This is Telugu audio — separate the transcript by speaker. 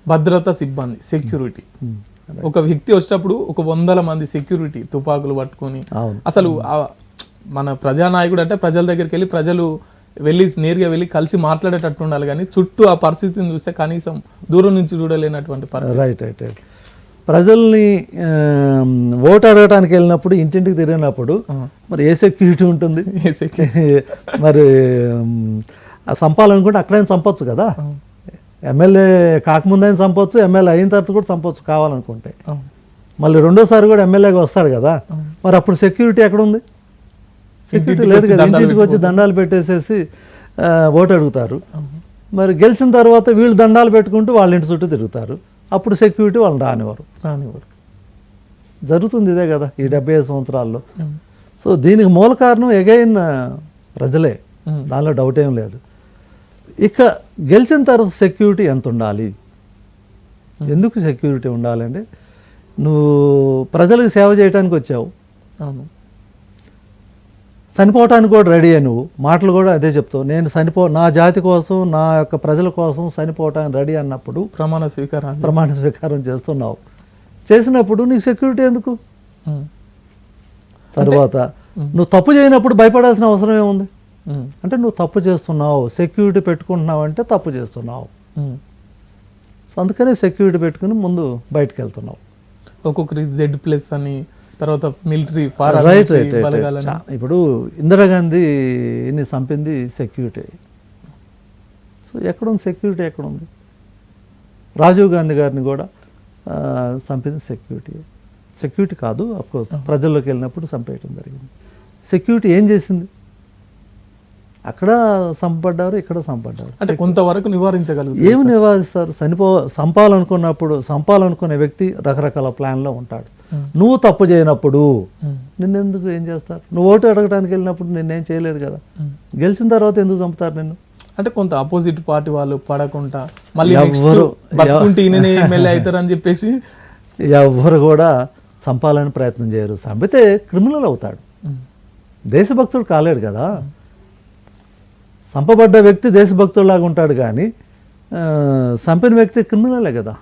Speaker 1: భద్రతా సిబ్బంది, సెక్యూరిటీ. ఒక వ్యక్తి వచ్చేటప్పుడు ఒక 100 మంది సెక్యూరిటీ తుపాకులు పట్టుకొని, అసలు మన ప్రజానాయకుడు అంటే ప్రజల దగ్గరికి వెళ్ళి ప్రజలు నేరుగా వెళ్ళి కలిసి మాట్లాడేటట్టు ఉండాలి, కానీ చుట్టూ ఆ పరిస్థితిని చూస్తే కనీసం దూరం నుంచి చూడలేనటువంటి పరిస్థితి.
Speaker 2: రైట్. ప్రజల్ని ఓటు అడగడానికి వెళ్ళినప్పుడు ఇంటింటికి తిరిగినప్పుడు మరి ఏ సెక్యూరిటీ ఉంటుంది? మరి చంపాలనుకుంటే అక్కడైనా చంపొచ్చు కదా. ఎమ్మెల్యే కాకముందైనా చంపొచ్చు, ఎమ్మెల్యే అయిన తర్వాత కూడా చంపొచ్చు కావాలనుకుంటే. మళ్ళీ రెండోసారి కూడా ఎమ్మెల్యేగా వస్తాడు కదా, మరి అప్పుడు సెక్యూరిటీ ఎక్కడ ఉంది? సెక్యూరిటీ లేదు కదా. ఇంటింటికి వచ్చి దండాలు పెట్టేసేసి ఓటు అడుగుతారు. మరి గెలిచిన తర్వాత వీళ్ళు దండాలు పెట్టుకుంటూ వాళ్ళ ఇంటి చుట్టూ తిరుగుతారు. అప్పుడు సెక్యూరిటీ వాళ్ళని రానివారు. జరుగుతుంది ఇదే కదా ఈ 75 సంవత్సరాల్లో. సో దీనికి మూల కారణం ఎగైన్ ప్రజలే, దానిలో డౌట్ ఏం లేదు. ఇక గెలిచిన తర్వాత సెక్యూరిటీ ఎంత ఉండాలి? ఎందుకు సెక్యూరిటీ ఉండాలంటే, నువ్వు ప్రజలకు సేవ చేయడానికి వచ్చావు, చనిపోవటానికి కూడా రెడీ అయ్యి నువ్వు మాటలు కూడా అదే చెప్తావు, నేను నా జాతి కోసం, నా యొక్క ప్రజల కోసం చనిపోవటానికి రెడీ అన్నప్పుడు
Speaker 1: ప్రమాణ
Speaker 2: స్వీకారం చేస్తున్నావు. చేసినప్పుడు నీకు సెక్యూరిటీ ఎందుకు? తర్వాత నువ్వు తప్పు చేయనప్పుడు భయపడాల్సిన అవసరం ఏముంది? అంటే నువ్వు తప్పు చేస్తున్నావు, సెక్యూరిటీ పెట్టుకుంటున్నావు అంటే తప్పు చేస్తున్నావు. అందుకనే సెక్యూరిటీ పెట్టుకుని ముందు బయటకు వెళ్తున్నావు.
Speaker 1: ఒక్కొక్కరి Z+ అని, తర్వాత మిలిటరీ
Speaker 2: రైట్. ఇప్పుడు ఇందిరాగాంధీని చంపింది సెక్యూరిటీ. సో ఎక్కడుంది సెక్యూరిటీ? ఎక్కడుంది? రాజీవ్ గాంధీ గారిని కూడా చంపింది సెక్యూరిటీ కాదు, అఫ్కోర్స్ ప్రజల్లోకి వెళ్ళినప్పుడు చంపేయటం జరిగింది. సెక్యూరిటీ ఏం చేసింది? అక్కడ చంపడ్డారు, ఇక్కడ చంపడ్డారు.
Speaker 1: అంటే కొంతవరకు నివారించగలుగుతారు.
Speaker 2: ఏమి నివారిస్తారు? చంపాలనుకునే వ్యక్తి రకరకాల ప్లాన్లో ఉంటాడు. నువ్వు తప్పు చేయనప్పుడు నిన్నెందుకు ఏం చేస్తారు? నువ్వు ఓటు అడగడానికి వెళ్ళినప్పుడు నిన్నేం చేయలేదు కదా. గెలిచిన తర్వాత ఎందుకు చంపుతారు నిన్ను?
Speaker 1: అంటే కొంత ఆపోజిట్ పార్టీ వాళ్ళు పడకుండా మళ్ళీ ఎమ్మెల్యే అవుతారని చెప్పేసి
Speaker 2: ఎవరు కూడా చంపాలని ప్రయత్నం చేయరు. చంపితే క్రిమినల్ అవుతాడు, దేశభక్తుడు కాలేడు కదా. చంపబడ్డ వ్యక్తి దేశభక్తుడిలాగా ఉంటాడు, కానీ చంపిన వ్యక్తి క్రిమినలే కదా.